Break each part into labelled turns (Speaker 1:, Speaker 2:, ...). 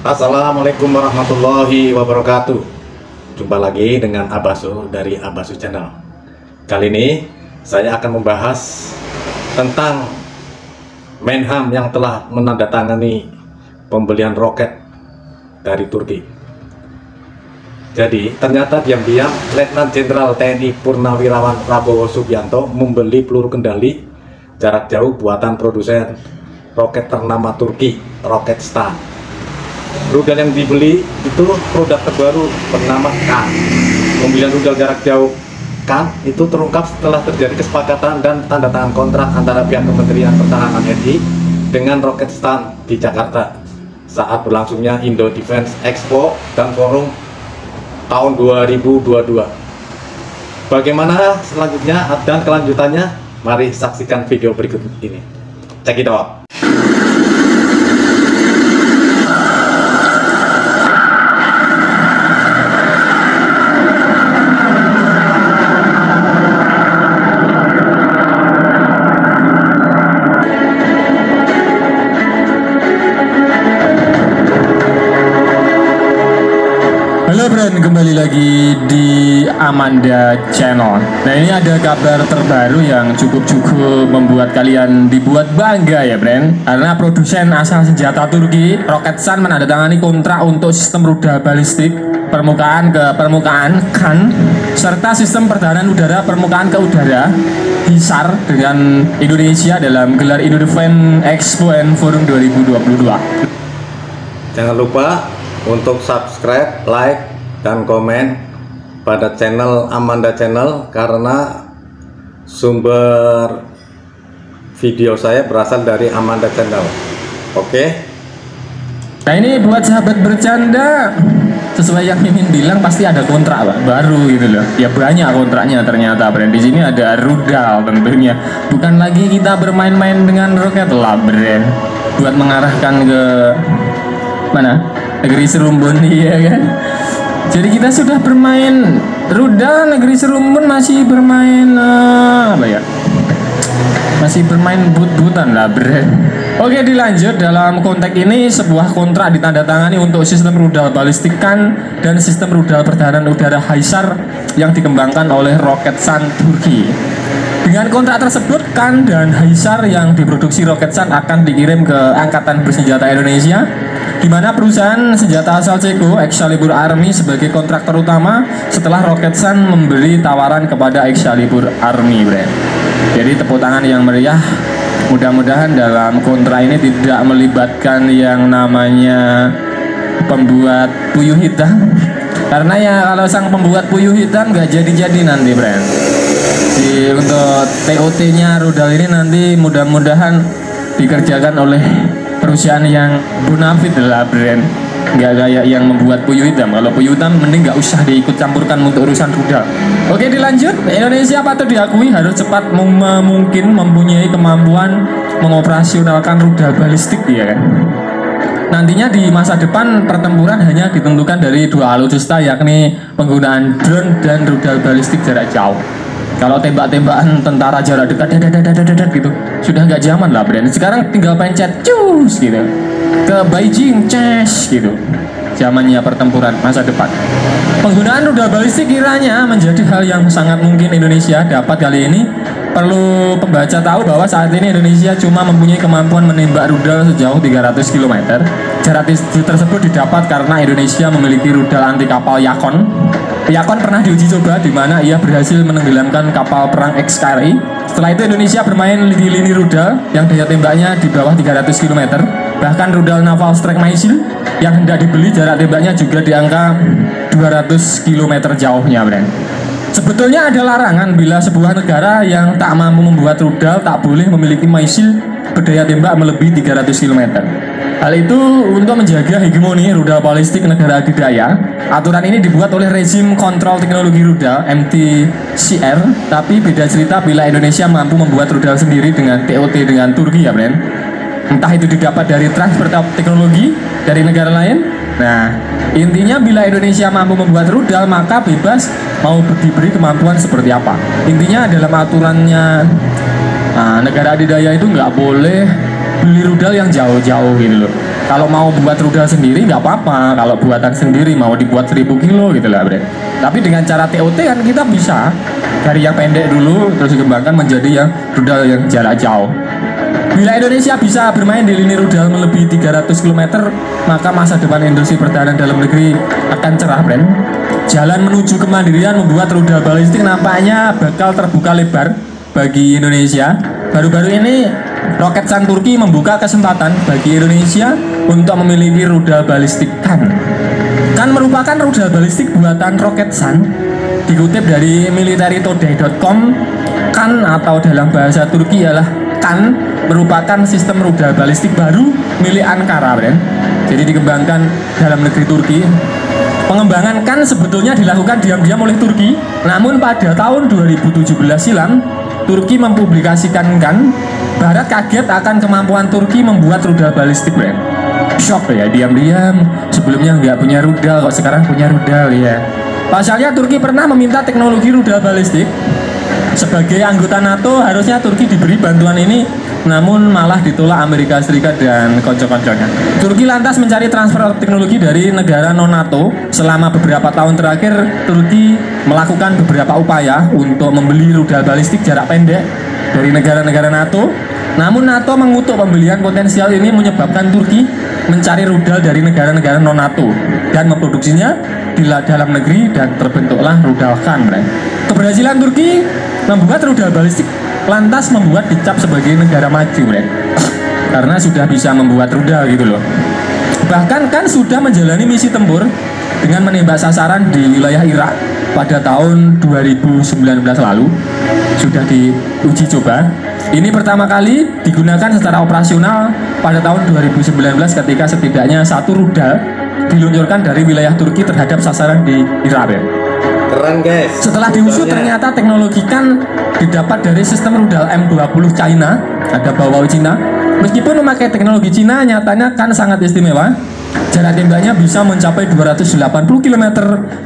Speaker 1: Assalamualaikum warahmatullahi wabarakatuh. Jumpa lagi dengan Abasu dari Abasu Channel. Kali ini saya akan membahas tentang Menham yang telah menandatangani pembelian roket dari Turki. Jadi ternyata diam-diam Letnan Jenderal TNI Purnawirawan Prabowo Subianto membeli peluru kendali jarak jauh buatan produsen roket ternama Turki, Roketsan. Rudal yang dibeli itu produk terbaru bernama Kan. Pembelian rudal jarak jauh Kan itu terungkap setelah terjadi kesepakatan dan tanda tangan kontrak antara pihak Kementerian Pertahanan RI dengan Roketsan di Jakarta saat berlangsungnya Indo Defense Expo dan Forum tahun 2022. Bagaimana selanjutnya dan kelanjutannya? Mari saksikan video berikut ini. Check it out.
Speaker 2: Halo friend, kembali lagi di Amanda Channel. Nah, ini ada kabar terbaru yang cukup membuat kalian dibuat bangga ya friend. Karena produsen asal senjata Turki, Roketsan, menandatangani kontrak untuk sistem rudal balistik permukaan ke permukaan Kan serta sistem pertahanan udara permukaan ke udara HISAR dengan Indonesia dalam gelar Indo Defense Expo and Forum 2022.
Speaker 1: Jangan lupa untuk subscribe, like, dan komen pada channel Amanda Channel karena sumber video saya berasal dari Amanda Channel. Oke?
Speaker 2: Nah, ini buat sahabat bercanda, sesuai yang Mimin bilang pasti ada kontrak Pak, baru gitu loh. Ya banyak kontraknya ternyata brand. Di sini ada rudal tentunya. Bukan lagi kita bermain-main dengan roket lah brand. Buat mengarahkan ke mana? Negeri Serumbun, iya kan? Jadi kita sudah bermain rudal, negeri Serumbun masih bermain apa ya? Masih bermain but-butan lah bre. Oke, dilanjut. Dalam konteks ini sebuah kontrak ditandatangani untuk sistem rudal balistik Kan dan sistem rudal pertahanan udara HISAR yang dikembangkan oleh Roketsan Turki. Dengan kontrak tersebut, Kan dan HISAR yang diproduksi Roketsan akan dikirim ke Angkatan Bersenjata Indonesia, di mana perusahaan senjata asal Ceko, Excalibur Army, sebagai kontraktor utama setelah Roketsan memberi tawaran kepada Excalibur Army, brand. Jadi tepuk tangan yang meriah. Mudah-mudahan dalam kontrak ini tidak melibatkan yang namanya pembuat puyuh hitam, karena ya kalau sang pembuat puyuh hitam nggak jadi-jadi nanti, brand. Untuk TOT-nya rudal ini nanti mudah-mudahan dikerjakan oleh perusahaan yang bonafit lah brand, nggak kayak yang membuat puyuh hitam. Kalau puyuh hitam mending nggak usah diikut campurkan untuk urusan rudal. Oke, dilanjut. Indonesia patut diakui harus cepat mungkin mempunyai kemampuan mengoperasionalkan rudal balistik ya kan. Nantinya di masa depan pertempuran hanya ditentukan dari dua alutsista, yakni penggunaan drone dan rudal balistik jarak jauh. Kalau tembak-tembakan tentara jarak dekat gitu sudah nggak zaman lah brand. Sekarang tinggal pencet cus gitu ke Beijing ces gitu. Zamannya pertempuran masa depan. Penggunaan rudal balistik kiranya menjadi hal yang sangat mungkin Indonesia dapat kali ini. Perlu pembaca tahu bahwa saat ini Indonesia cuma mempunyai kemampuan menembak rudal sejauh 300 km. Jarak tersebut didapat karena Indonesia memiliki rudal anti kapal Yakon. Yakon pernah diuji coba di mana ia berhasil menenggelamkan kapal perang XKRI. Setelah itu Indonesia bermain di lini rudal yang daya tembaknya di bawah 300 km. Bahkan rudal naval strike missile yang hendak dibeli jarak tembaknya juga di angka 200 km jauhnya, brand. Sebetulnya ada larangan bila sebuah negara yang tak mampu membuat rudal tak boleh memiliki missile berdaya tembak melebihi 300 km. Hal itu untuk menjaga hegemoni rudal balistik negara adidaya. Aturan ini dibuat oleh rezim kontrol teknologi rudal MTCR. Tapi beda cerita bila Indonesia mampu membuat rudal sendiri dengan TOT dengan Turki ya brand. Entah itu didapat dari transfer teknologi dari negara lain. Nah, intinya bila Indonesia mampu membuat rudal maka bebas mau diberi kemampuan seperti apa. Intinya dalam aturannya negara adidaya itu nggak boleh beli rudal yang jauh-jauh gitu loh. Kalau mau buat rudal sendiri nggak apa-apa, kalau buatan sendiri mau dibuat 1000 kilo gitu lah bre. Tapi dengan cara TOT kan kita bisa dari yang pendek dulu terus dikembangkan menjadi yang rudal yang jarak jauh. Bila Indonesia bisa bermain di lini rudal melebihi 300 km, maka masa depan industri pertahanan dalam negeri akan cerah, Bren. Jalan menuju kemandirian membuat rudal balistik nampaknya bakal terbuka lebar bagi Indonesia. Baru-baru ini Roketsan Turki membuka kesempatan bagi Indonesia untuk memiliki rudal balistik Kan. Kan merupakan rudal balistik buatan Roketsan. Dikutip dari militarytoday.com, Kan atau dalam bahasa Turki ialah Kan merupakan sistem rudal balistik baru milik Ankara, Bren. Jadi dikembangkan dalam negeri Turki. Pengembangan Kan sebetulnya dilakukan diam-diam oleh Turki, namun pada tahun 2017 silam Turki mempublikasikan Kan. Barat kaget akan kemampuan Turki membuat rudal balistik, Bren. Shock ya, diam-diam sebelumnya nggak punya rudal kok sekarang punya rudal ya. Pasalnya Turki pernah meminta teknologi rudal balistik. Sebagai anggota NATO harusnya Turki diberi bantuan ini, namun malah ditolak Amerika Serikat dan konco-konconya. Turki lantas mencari transfer teknologi dari negara non-NATO. Selama beberapa tahun terakhir, Turki melakukan beberapa upaya untuk membeli rudal balistik jarak pendek dari negara-negara NATO. Namun NATO mengutuk pembelian potensial ini menyebabkan Turki mencari rudal dari negara-negara non-NATO dan memproduksinya di dalam negeri dan terbentuklah rudal Kan. Keberhasilan Turki membuat rudal balistik lantas membuat dicap sebagai negara maju, karena sudah bisa membuat rudal gitu loh. Bahkan Kan sudah menjalani misi tempur dengan menembak sasaran di wilayah Irak pada tahun 2019 lalu. Sudah diuji coba. Ini pertama kali digunakan secara operasional pada tahun 2019 ketika setidaknya satu rudal diluncurkan dari wilayah Turki terhadap sasaran di Irak.
Speaker 1: Keren guys.
Speaker 2: Setelah diusut ternyata teknologi Kan didapat dari sistem rudal M20 China, ada bawah Cina. Meskipun memakai teknologi Cina, nyatanya Kan sangat istimewa. Jarak tembaknya bisa mencapai 280 km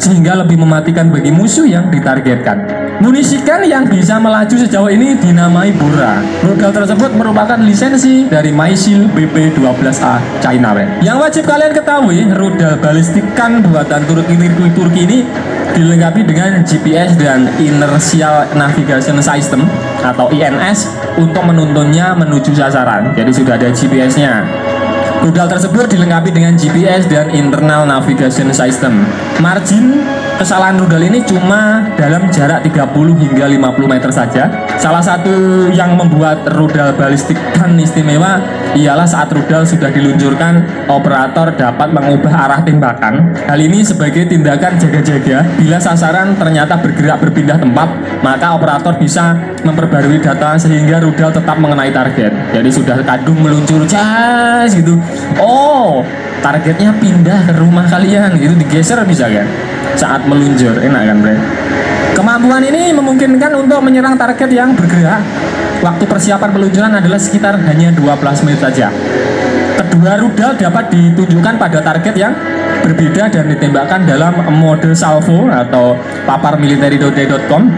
Speaker 2: sehingga lebih mematikan bagi musuh yang ditargetkan. Munisi Kan yang bisa melaju sejauh ini dinamai Bora. Rudal tersebut merupakan lisensi dari Maisil BP-12A China. Yang wajib kalian ketahui, rudal balistik Kan buatan Turki ini dilengkapi dengan GPS dan Inertial Navigation System atau INS untuk menuntunnya menuju sasaran. Jadi sudah ada GPS-nya. Rudal tersebut dilengkapi dengan GPS dan Internal Navigation System. Margin kesalahan rudal ini cuma dalam jarak 30 hingga 50 meter saja. Salah satu yang membuat rudal balistik Kan istimewa ialah saat rudal sudah diluncurkan, operator dapat mengubah arah tembakan. Hal ini sebagai tindakan jaga-jaga. Bila sasaran ternyata bergerak berpindah tempat, maka operator bisa memperbarui data sehingga rudal tetap mengenai target. Jadi sudah kadung meluncur jas gitu, oh targetnya pindah ke rumah kalian gitu, digeser bisa kan saat meluncur. Enak kan, Bre? Kemampuan ini memungkinkan untuk menyerang target yang bergerak. Waktu persiapan peluncuran adalah sekitar hanya 12 menit saja. Kedua rudal dapat ditunjukkan pada target yang berbeda dan ditembakkan dalam mode salvo atau papar militarytoday.com.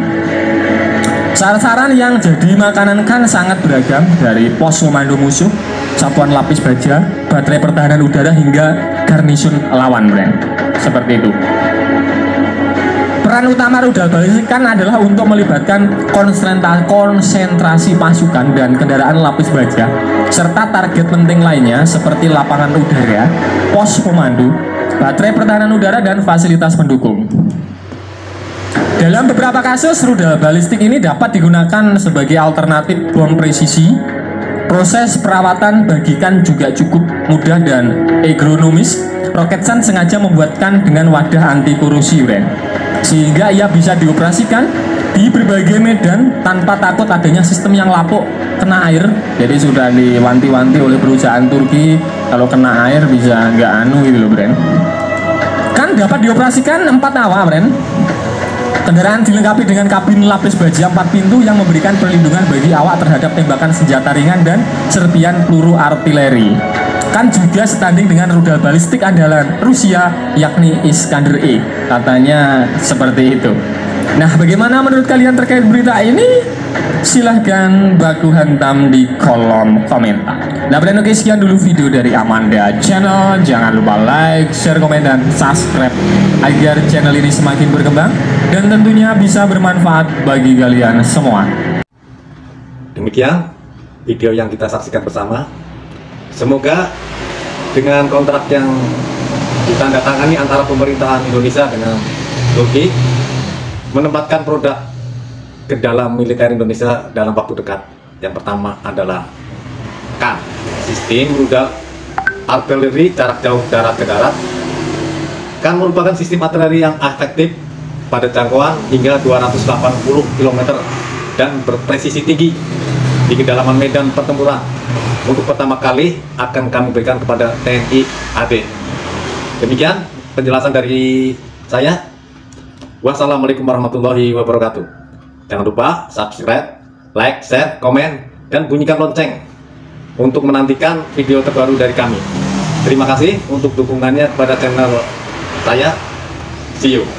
Speaker 2: Sasaran yang jadi makanan Kan sangat beragam, dari pos komando musuh, satuan lapis baja, baterai pertahanan udara hingga garnisun lawan, Bren. Seperti itu. Peran utama rudal balistik Kan adalah untuk melibatkan konsentrasi pasukan dan kendaraan lapis baja serta target penting lainnya seperti lapangan udara, pos komando, baterai pertahanan udara dan fasilitas pendukung. Dalam beberapa kasus, rudal balistik ini dapat digunakan sebagai alternatif bom presisi. Proses perawatan bagi Kan juga cukup mudah dan ergonomis. Roketsan sengaja membuatkan dengan wadah anti korosi, sehingga ia bisa dioperasikan di berbagai medan tanpa takut adanya sistem yang lapuk kena air. Jadi sudah diwanti-wanti oleh perusahaan Turki, kalau kena air bisa nggak anu gitu loh, Bren. Kan dapat dioperasikan 4 awak, Bren. Kendaraan dilengkapi dengan kabin lapis baja 4 pintu yang memberikan perlindungan bagi awak terhadap tembakan senjata ringan dan serpian peluru artileri. Kan juga setanding dengan rudal balistik andalan Rusia yakni Iskander E. Katanya seperti itu. Nah, bagaimana menurut kalian terkait berita ini? Silahkan baku hantam di kolom komentar. Nah, oke, sekian dulu video dari Amanda Channel. Jangan lupa like, share, komen, dan subscribe agar channel ini semakin berkembang dan tentunya bisa bermanfaat bagi kalian semua.
Speaker 1: Demikian video yang kita saksikan bersama. Semoga dengan kontrak yang ditandatangani antara pemerintahan Indonesia dengan Turki menempatkan produk ke dalam militer Indonesia dalam waktu dekat. Yang pertama adalah KAN, sistem rudal artileri jarak jauh darat ke darat. KAN merupakan sistem artileri yang efektif pada jangkauan hingga 280 km dan berpresisi tinggi di kedalaman medan pertempuran. Untuk pertama kali akan kami berikan kepada TNI AD. Demikian penjelasan dari saya. Wassalamualaikum warahmatullahi wabarakatuh. Jangan lupa subscribe, like, share, komen, dan bunyikan lonceng untuk menantikan video terbaru dari kami. Terima kasih untuk dukungannya kepada channel saya. See you.